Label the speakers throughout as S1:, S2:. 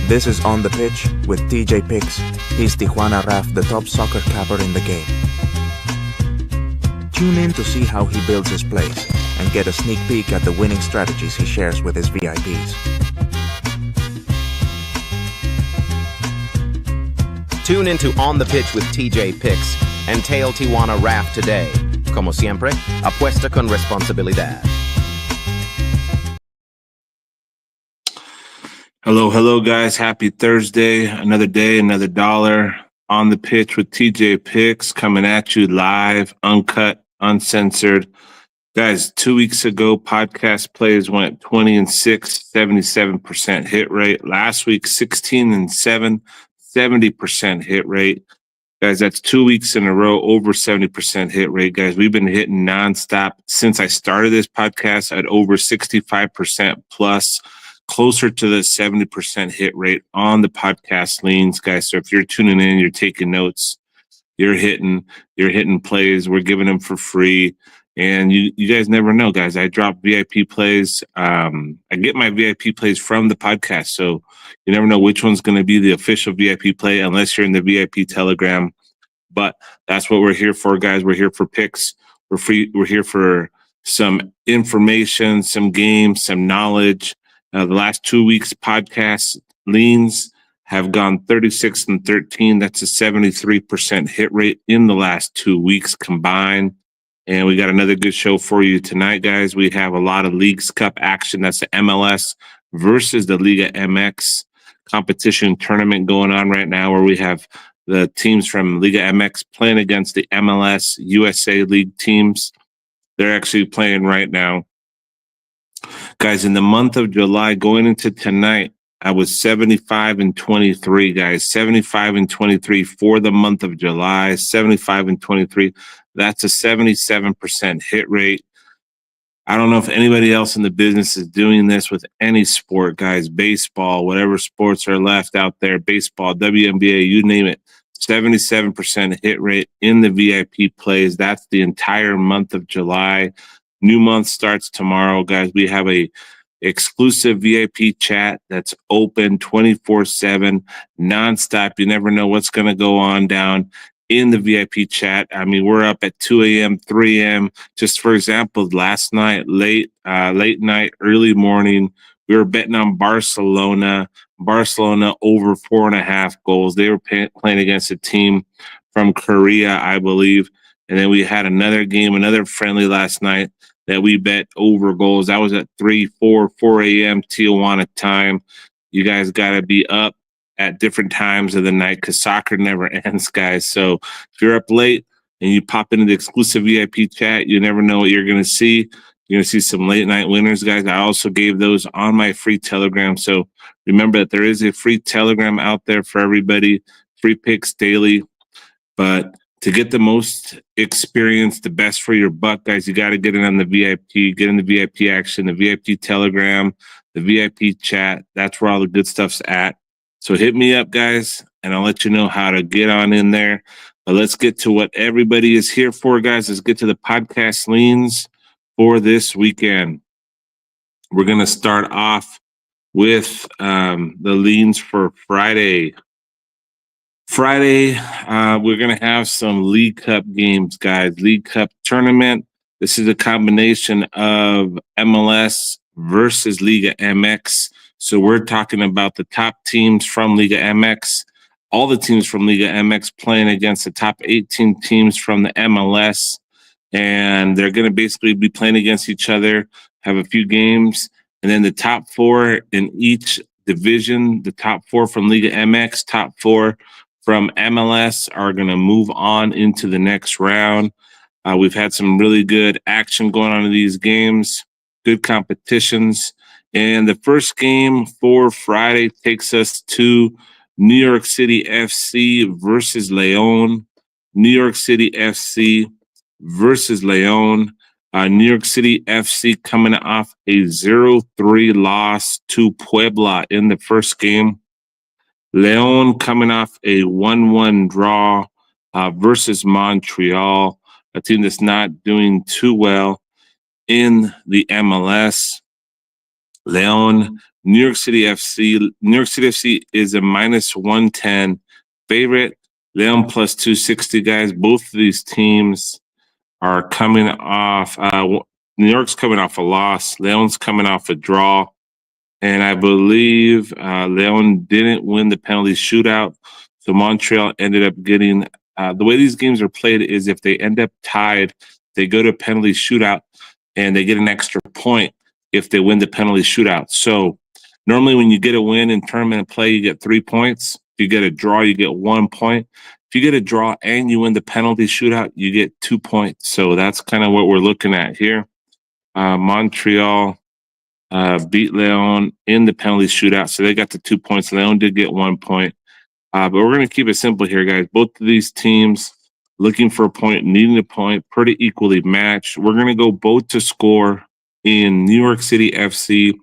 S1: This is On the Pitch with TJ Picks. He's Tijuana Raf, the top soccer capper in the game. Tune in to see how he builds his plays and get a sneak peek at the winning strategies he shares with his VIPs.
S2: Tune into On the Pitch with TJ Picks and tail Tijuana Raf today. Como siempre, apuesta con responsabilidad.
S3: Hello, guys. Happy Thursday. Another day, another dollar. On the Pitch with TJ Picks, coming at you live, uncut, uncensored. Guys, 2 weeks ago, podcast plays went 20-6, 77% hit rate. Last week, 16-7, 70% hit rate. Guys, that's 2 weeks in a row, over 70% hit rate. Guys, we've been hitting nonstop since I started this podcast at over 65% plus, closer to the 70% hit rate on the podcast leans, guys. So if you're tuning in, you're taking notes, you're hitting plays. We're giving them for free. And you guys never know, guys. I drop VIP plays. I get my VIP plays from the podcast. So you never know which one's going to be the official VIP play unless you're in the VIP Telegram. But that's what we're here for, guys. We're here for picks. We're free. We're here for some information, some games, some knowledge. The last 2 weeks podcast leans have gone 36-13. That's a 73% hit rate in the last 2 weeks combined. And we got another good show for you tonight, guys. We have a lot of Leagues Cup action. That's the MLS versus the Liga MX competition tournament going on right now, where we have the teams from Liga MX playing against the MLS USA League teams. They're actually playing right now. Guys, in the month of July, going into tonight, I was 75-23, guys. 75-23 for the month of July. 75-23. That's a 77% hit rate. I don't know if anybody else in the business is doing this with any sport, guys. Baseball, whatever sports are left out there, baseball, WNBA, you name it. 77% hit rate in the VIP plays. That's the entire month of July. New month starts tomorrow, guys. We have a exclusive VIP chat that's open 24/7, nonstop. You never know what's going to go on down in the VIP chat. I mean, we're up at 2 a.m., 3 a.m. Just for example, last night, late night, early morning, we were betting on Barcelona over 4.5 goals. They were playing against a team from Korea, I believe. And then we had another game, another friendly last night that we bet over goals. That was at 4 a.m. Tijuana time. You guys got to be up at different times of the night because soccer never ends, guys. So if you're up late and you pop into the exclusive VIP chat, you never know what you're going to see. You're going to see some late night winners, guys. I also gave those on my free Telegram. So remember that there is a free Telegram out there for everybody, free picks daily. But to get the most experience, the best for your buck, guys, you got to get in on the VIP, get in the VIP action, the VIP Telegram, the VIP chat. That's where all the good stuff's at. So hit me up, guys, and I'll let you know how to get on in there. But let's get to what everybody is here for, guys. Let's get to the podcast leans for this weekend. We're going to start off with the leans for Friday. We're going to have some League Cup games, guys. League Cup tournament. This is a combination of MLS versus Liga MX. So we're talking about the top teams from Liga MX, all the teams from Liga MX playing against the top 18 teams from the MLS. And they're going to basically be playing against each other, have a few games, and then the top four in each division, the top four from Liga MX, top four from MLS are going to move on into the next round. We've had some really good action going on in these games, good competitions. And the first game for Friday takes us to New York City FC versus León. New York City FC versus León. New York City FC coming off a 0-3 loss to Puebla in the first game. León coming off a 1-1 draw versus Montreal, a team that's not doing too well in the MLS. Leon, New York City FC. New York City FC is a minus 110 favorite. Leon plus 260, guys. Both of these teams are coming off. New York's coming off a loss. Leon's coming off a draw. And I believe Leon didn't win the penalty shootout. So Montreal ended up getting the way these games are played is if they end up tied, they go to penalty shootout and they get an extra point if they win the penalty shootout. So normally when you get a win in tournament play, you get 3 points. If you get a draw, you get 1 point. If you get a draw and you win the penalty shootout, you get 2 points. So that's kind of what we're looking at here. Montreal beat Leon in the penalty shootout, so they got the 2 points. Leon did get 1 point. But we're going to keep it simple here, guys. Both of these teams looking for a point, needing a point, pretty equally matched. We're going to go both to score in New York City FC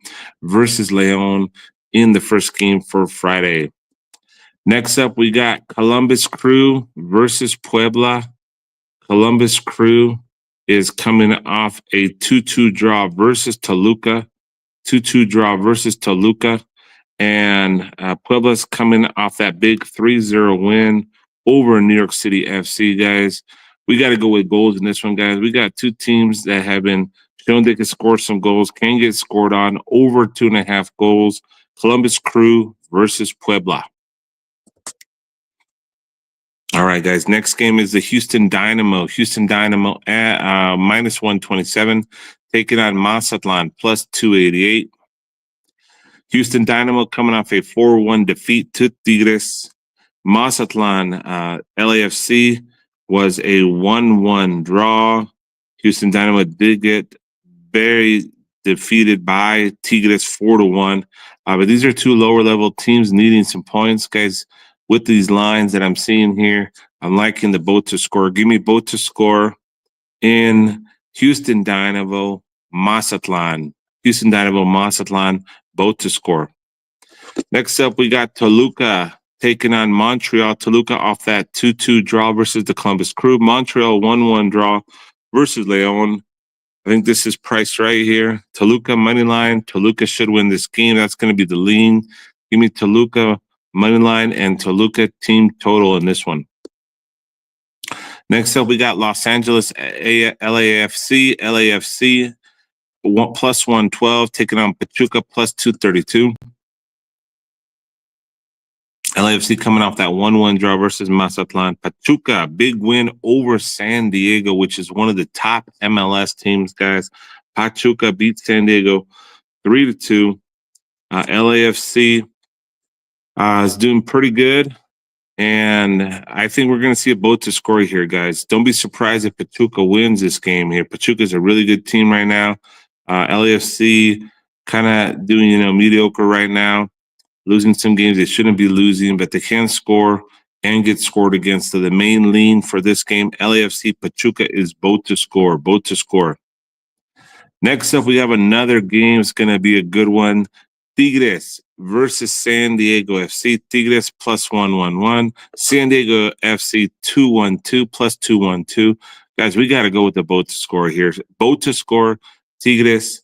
S3: versus Leon in the first game for Friday. Next up, we got Columbus Crew versus Puebla. Columbus Crew is coming off a 2-2 draw versus Toluca. 2-2 draw versus Toluca. And Puebla's coming off that big 3-0 win over New York City FC, guys. We got to go with goals in this one, guys. We got two teams that have been shown they can score some goals, can get scored on over 2.5 goals. Columbus Crew versus Puebla. All right, guys. Next game is the Houston Dynamo. Houston Dynamo at minus 127, taking on Mazatlan plus 288. Houston Dynamo coming off a 4-1 defeat to Tigres. Mazatlan LAFC was a 1-1 draw. Houston Dynamo did get very defeated by Tigres 4-1. But these are two lower level teams needing some points, guys. With these lines that I'm seeing here, I'm liking the both to score. Give me both to score in Houston Dynamo, Mazatlan. Houston Dynamo, Mazatlan, both to score. Next up, we got Toluca taking on Montreal. Toluca off that 2-2 draw versus the Columbus Crew. Montreal 1-1 draw versus Leon. I think this is priced right here. Toluca money line. Toluca should win this game. That's going to be the lean. Give me Toluca money line and Toluca team total in this one. Next up, we got Los Angeles LAFC. LAFC plus 112, taking on Pachuca plus 232. LAFC coming off that 1-1 draw versus Mazatlan. Pachuca, big win over San Diego, which is one of the top MLS teams, guys. Pachuca beat San Diego 3-2. LAFC is doing pretty good. And I think we're going to see a both to score here, guys. Don't be surprised if Pachuca wins this game here. Pachuca is a really good team right now. LAFC kind of doing, mediocre right now. Losing some games they shouldn't be losing, but they can score and get scored against. So the main lean for this game, LAFC Pachuca, is both to score, both to score. Next up, we have another game. It's going to be a good one. Tigres versus San Diego FC. Tigres plus 111. San Diego FC 212 plus 212. Guys, we got to go with the both to score here. Both to score, Tigres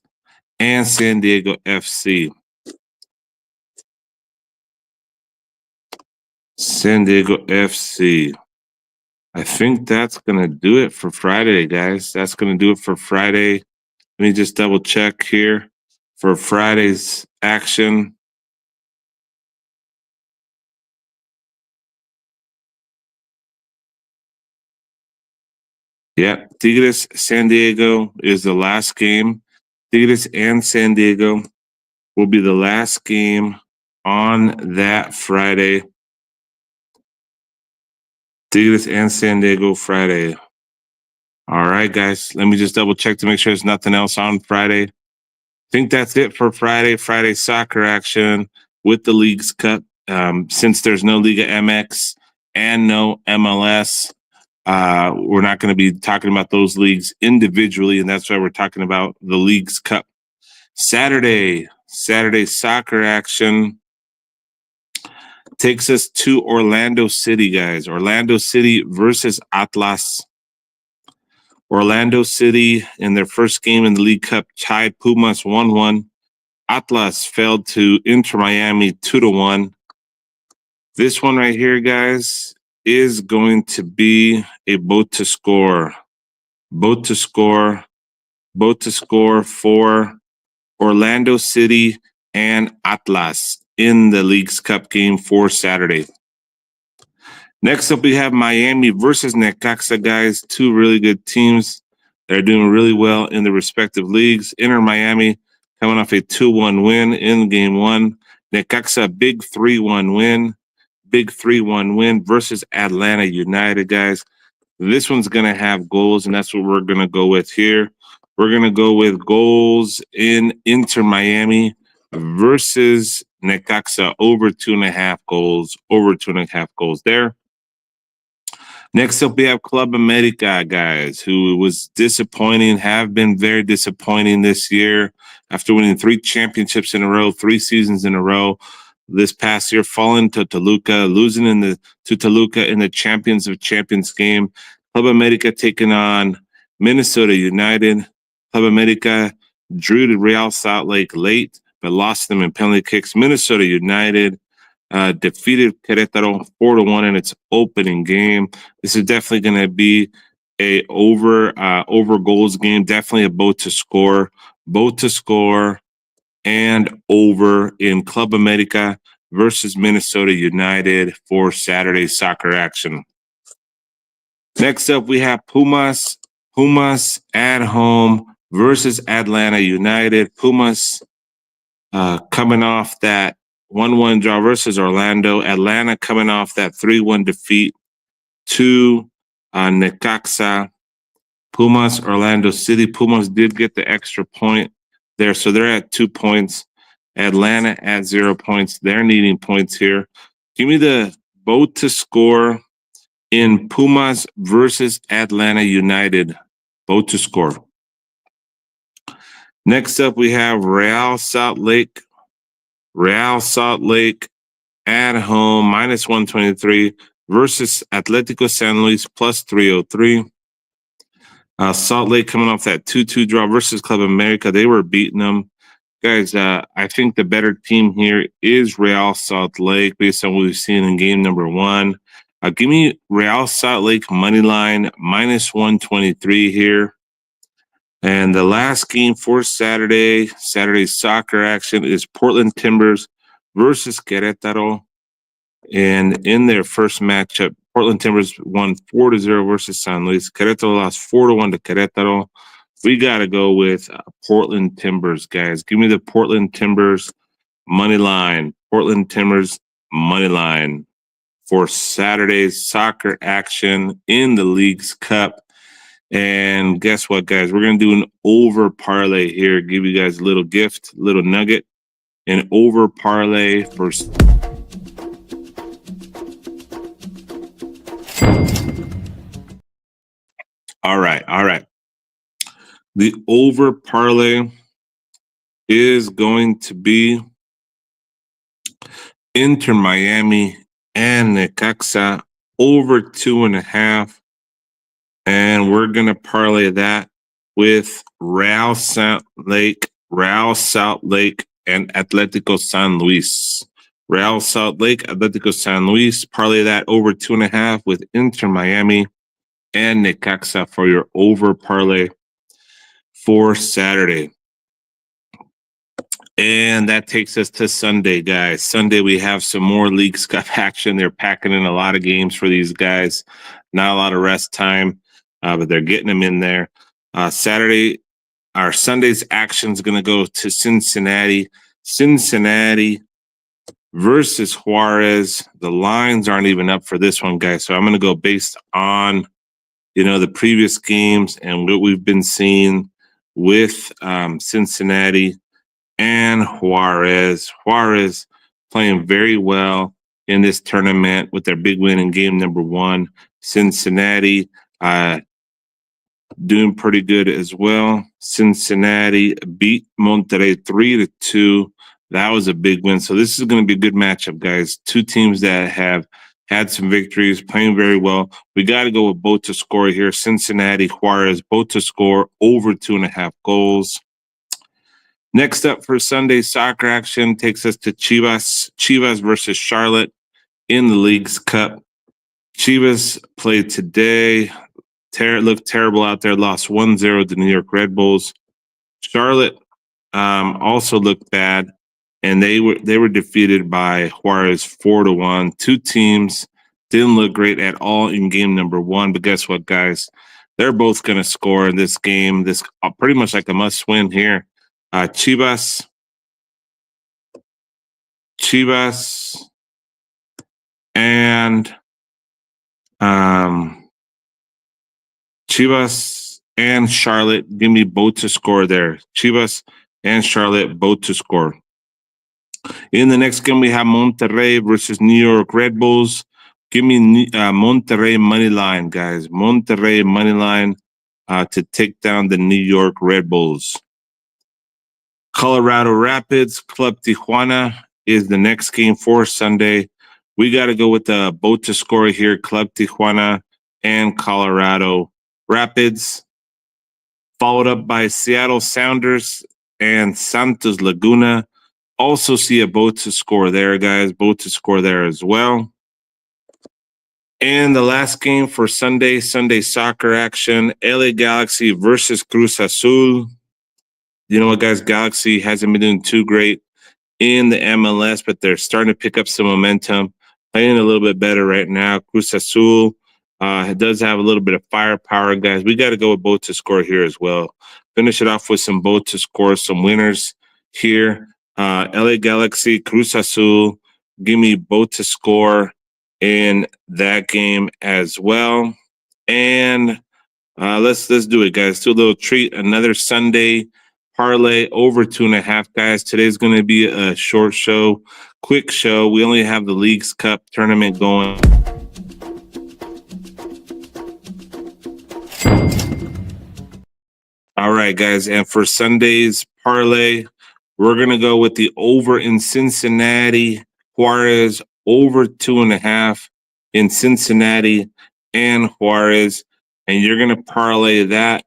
S3: and San Diego FC. San Diego FC. I think that's going to do it for Friday, guys. That's going to do it for Friday. Let me just double check here for Friday's action. Yeah, Tigres San Diego is the last game. Tigres and San Diego will be the last game on that Friday. Tigres and San Diego Friday. All right, guys. Let me just double check to make sure there's nothing else on Friday. I think that's it for Friday. Friday soccer action with the Leagues Cup. Since there's no Liga MX and no MLS, we're not going to be talking about those leagues individually, and that's why we're talking about the Leagues Cup. Saturday soccer action takes us to Orlando City, guys. Orlando City versus Atlas. Orlando City, in their first game in the League Cup, tied Pumas 1-1. Atlas fell to Inter Miami 2-1. This one right here, guys, is going to be a boat to score. Boat to score for Orlando City and Atlas in the League's Cup game for Saturday. Next up, we have Miami versus Necaxa, guys. Two really good teams. They're doing really well in their respective leagues. Inter Miami coming off a 2-1 win in game one. Necaxa, big 3-1 win. Big 3-1 win versus Atlanta United, guys. This one's going to have goals, and that's what we're going to go with here. We're going to go with goals in Inter Miami versus Necaxa, over 2.5 goals, over 2.5 goals there. Next up, we have Club America, guys, who was disappointing, have been very disappointing this year after winning 3 championships in a row, 3 seasons in a row. This past year, falling to Toluca, losing to Toluca in the Champions of Champions game. Club America taking on Minnesota United. Club America drew to Real Salt Lake late, but lost them in penalty kicks. Minnesota United defeated Querétaro 4-1 in its opening game. This is definitely going to be a over goals game. Definitely a boat to score, and over in Club America versus Minnesota United for Saturday soccer action. Next up, we have Pumas at home versus Atlanta United. Pumas coming off that 1-1 draw versus Orlando. Atlanta coming off that 3-1 defeat to Necaxa. Pumas, Orlando City. Pumas did get the extra point there, so they're at 2 points. Atlanta at 0 points. They're needing points here. Give me the boat to score in Pumas versus Atlanta United. Boat to score. Next up, we have Real Salt Lake at home, minus 123 versus Atlético San Luis, plus 303. Salt Lake coming off that 2-2 draw versus Club America. They were beating them. Guys, I think the better team here is Real Salt Lake based on what we've seen in game number 1. Give me Real Salt Lake money line, minus 123 here. And the last game for Saturday's soccer action is Portland Timbers versus Querétaro. And in their first matchup, Portland Timbers won 4-0 versus San Luis. Querétaro lost 4-1 to Querétaro. We got to go with Portland Timbers, guys. Give me the Portland Timbers money line. Portland Timbers money line for Saturday's soccer action in the League's Cup. And guess what, guys? We're going to do an over parlay here. Give you guys a little gift, little nugget. An over parlay for... All right. The over parlay is going to be Inter Miami and Necaxa over 2.5. And we're going to parlay that with Real Salt Lake, and Atlético San Luis. Real Salt Lake, Atlético San Luis. Parlay that over 2.5 with Inter Miami and Necaxa for your over parlay for Saturday. And that takes us to Sunday, guys. Sunday, we have some more League's Cup action. They're packing in a lot of games for these guys. Not a lot of rest time, but they're getting them in there. Sunday's action is going to go to Cincinnati. Cincinnati versus Juarez. The lines aren't even up for this one, guys. So I'm going to go based on, the previous games and what we've been seeing with Cincinnati and Juarez. Juarez playing very well in this tournament with their big win in game number 1. Cincinnati doing pretty good as well. Cincinnati beat Monterrey 3-2. That was a big win. So this is going to be a good matchup, guys. Two teams that have had some victories, playing very well. We got to go with both to score here. Cincinnati, Juarez, both to score over 2.5 goals. Next up for Sunday soccer action takes us to Chivas versus Charlotte in the League's Cup. Chivas played today. Looked terrible out there. Lost 1-0 to New York Red Bulls. Charlotte also looked bad, and they were defeated by Juarez 4-1. Two teams didn't look great at all in game number one, but guess what, guys? They're both going to score in this game. This pretty much like a must-win here. Chivas, and Chivas and Charlotte. Give me both to score there. Chivas and Charlotte both to score. In the next game, we have Monterrey versus New York Red Bulls. Give me Monterrey money line, guys. Monterrey money line to take down the New York Red Bulls. Colorado Rapids, Club Tijuana is the next game for Sunday. We got to go with the both to score here, Club Tijuana and Colorado Rapids. Followed up by Seattle Sounders and Santos Laguna. Also see a both to score there, guys. Both to score there as well. And the last game for Sunday soccer action, LA Galaxy versus Cruz Azul. You know what, guys? Galaxy hasn't been doing too great in the MLS, but they're starting to pick up some momentum. Playing a little bit better right now. Cruz Azul does have a little bit of firepower, guys. We got to go with both to score here as well. Finish it off with some both to score, some winners here. LA Galaxy, Cruz Azul. Give me both to score in that game as well. And let's do it, guys. Do a little treat. Another Sunday parlay over 2.5, guys. Today's going to be a short show, quick show. We only have the League's Cup tournament going. All right, guys. And for Sunday's parlay, we're going to go with the over in Cincinnati, Juarez, over 2.5 in Cincinnati and Juarez. And you're going to parlay that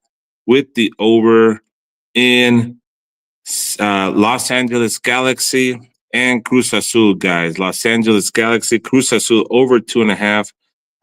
S3: with the over in Los Angeles Galaxy and Cruz Azul, guys. Los Angeles Galaxy, Cruz Azul, over 2.5.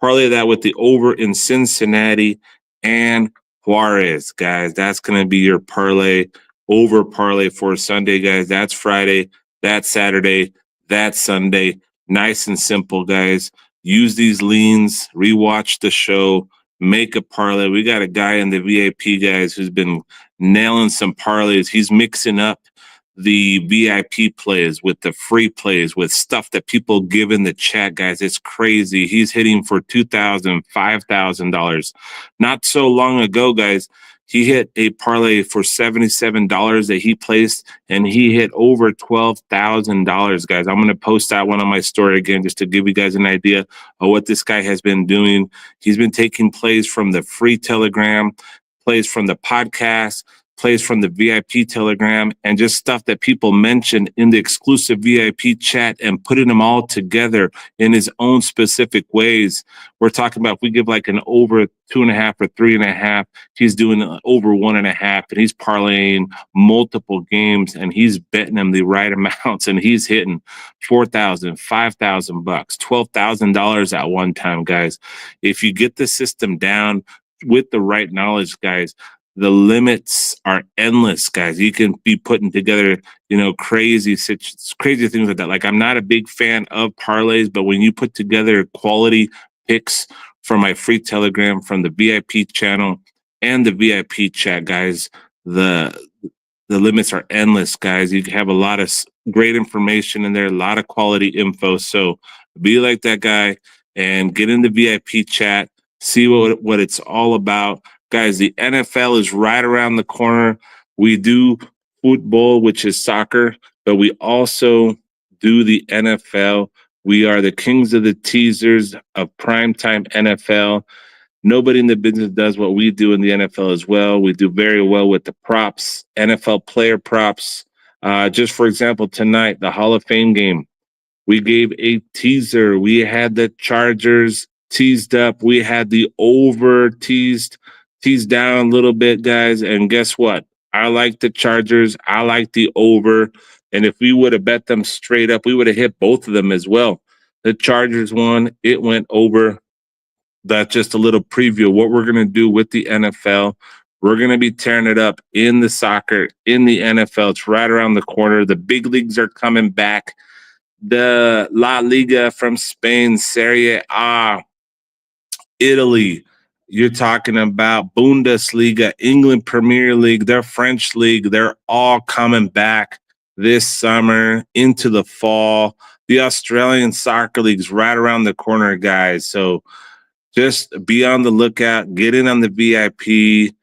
S3: Parlay that with the over in Cincinnati and Juarez, guys. That's going to be your parlay, over parlay for Sunday, guys. That's Friday, that's Saturday, that's Sunday. Nice and simple, guys. Use these leans, rewatch the show, make a parlay. We got a guy in the VIP, guys, who's been nailing some parlays. He's mixing up the VIP plays with the free plays with stuff that people give in the chat, guys. It's crazy. He's hitting for $2,000, $5,000. Not so long ago, guys, he hit a parlay for $77 that he placed, and he hit over $12,000, guys. I'm going to post that one on my story again just to give you guys an idea of what this guy has been doing. He's been taking plays from the free Telegram, plays from the podcast, plays from the VIP Telegram, and just stuff that people mention in the exclusive VIP chat and putting them all together in his own specific ways. We're talking about if we give like an over 2.5 or 3.5, he's doing over 1.5, and he's parlaying multiple games, and he's betting them the right amounts, and he's hitting $4,000, $5,000, $12,000 at one time, guys. If you get the system down with the right knowledge, guys, the limits are endless, guys. You can be putting together, crazy things like that. Like, I'm not a big fan of parlays, but when you put together quality picks for my free Telegram from the VIP channel and the VIP chat, guys, the limits are endless, guys. You have a lot of great information in there, a lot of quality info. So be like that guy and get in the VIP chat, see what it's all about. Guys, the NFL is right around the corner. We do football, which is soccer, but we also do the NFL. We are the kings of the teasers of primetime NFL. Nobody in the business does what we do in the NFL as well. We do very well with the props, NFL player props. Just for example, tonight, the Hall of Fame game, we gave a teaser. We had the Chargers teased up. We had the over teased down a little bit, guys. And guess what? I like the Chargers. I like the over. And if we would have bet them straight up, we would have hit both of them as well. The Chargers won. It went over. That's just a little preview of what we're going to do with the NFL. We're going to be tearing it up in the soccer, in the NFL. It's right around the corner. The big leagues are coming back. The La Liga from Spain, Serie A, Italy. You're talking about Bundesliga, England Premier League, their French league. They're all coming back this summer into the fall. The Australian soccer league's right around the corner, guys. So just be on the lookout. Get in on the VIP.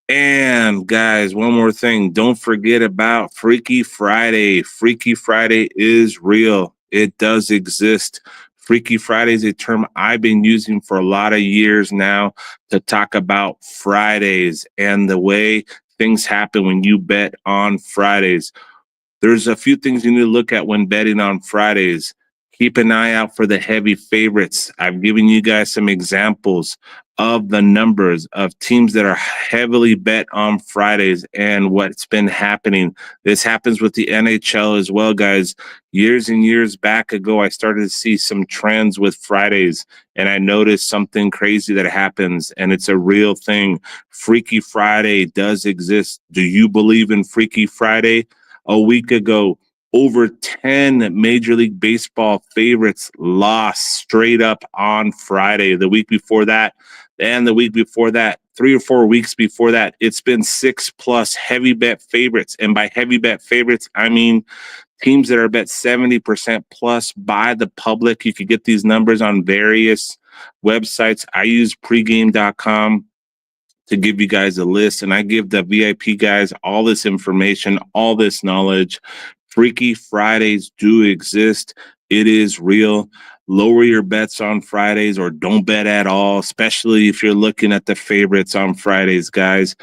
S3: And guys, one more thing. Don't forget about Freaky Friday. Freaky Friday is real. It does exist. Freaky Friday is a term I've been using for a lot of years now to talk about Fridays and the way things happen when you bet on Fridays. There's a few things you need to look at when betting on Fridays. Keep an eye out for the heavy favorites. I've given you guys some examples of the numbers of teams that are heavily bet on Fridays and what's been happening. This happens with the NHL as well, guys. Years and years back ago, I started to see some trends with Fridays, and I noticed something crazy that happens, and it's a real thing. Freaky Friday does exist. Do you believe in Freaky Friday? A week ago, over 10 Major League Baseball favorites lost straight up on Friday. The week before that, and the week before that, 3 or 4 weeks before that, it's been 6+ heavy bet favorites. And by heavy bet favorites, I mean teams that are bet 70% plus by the public. You can get these numbers on various websites. I use pregame.com to give you guys a list, and I give the VIP guys all this information, all this knowledge. Freaky Fridays do exist. It is real. Lower your bets on Fridays or don't bet at all, especially if you're looking at the favorites on Fridays, guys.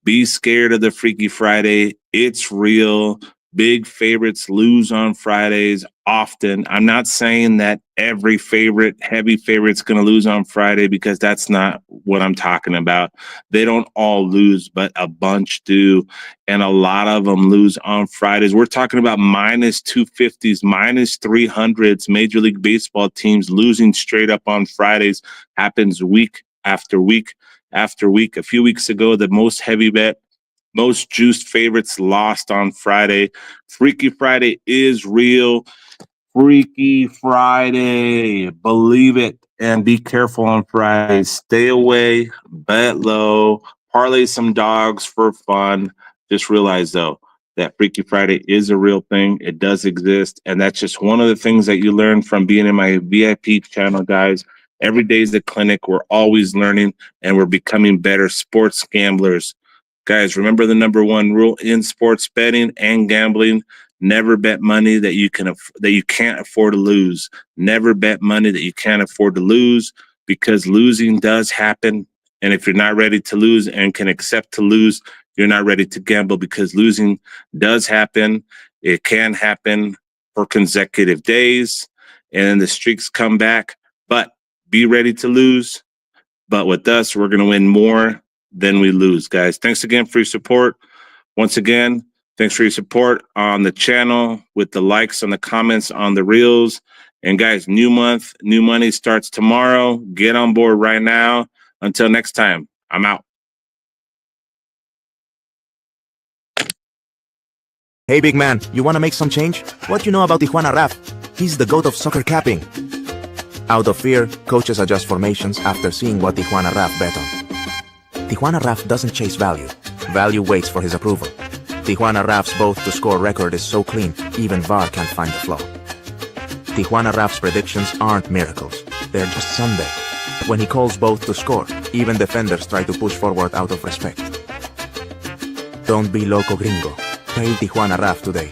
S3: Be scared of the Freaky Friday. It's real. Big favorites lose on Fridays often. I'm not saying that every favorite, heavy favorite's going to lose on Friday, because that's not what I'm talking about. They don't all lose, but a bunch do. And a lot of them lose on Fridays. We're talking about minus 250s, minus 300s. Major League Baseball teams losing straight up on Fridays happens week after week after week. A few weeks ago, the most heavy bet, most juiced favorites lost on Friday. Freaky Friday is real. Freaky Friday. Believe it, and be careful on Friday. Stay away, bet low, parlay some dogs for fun. Just realize, though, that Freaky Friday is a real thing. It does exist, and that's just one of the things that you learn from being in my VIP channel, guys. Every day is a clinic. We're always learning, and we're becoming better sports gamblers. Guys, remember the number one rule in sports betting and gambling: never bet money that you can't afford to lose. Never bet money that you can't afford to lose, because losing does happen. And if you're not ready to lose and can accept to lose, you're not ready to gamble, because losing does happen. It can happen for consecutive days, and the streaks come back. But be ready to lose. But with us, we're going to win more than we lose, guys. Thanks again for your support. Once again, thanks for your support on the channel, with the likes and the comments on the reels. And guys, new month, new money starts tomorrow. Get on board right now. Until next time, I'm out.
S1: Hey, big man, you want to make some change? What you know about Tijuana Raf? He's the goat of soccer capping. Out of fear, coaches adjust formations after seeing what Tijuana Raf bet on. Tijuana Raf doesn't chase value. Value waits for his approval. Tijuana Raf's both-to-score record is so clean, even VAR can't find the flaw. Tijuana Raf's predictions aren't miracles. They're just Sunday. When he calls both to score, even defenders try to push forward out of respect. Don't be loco gringo. Pay Tijuana Raf today.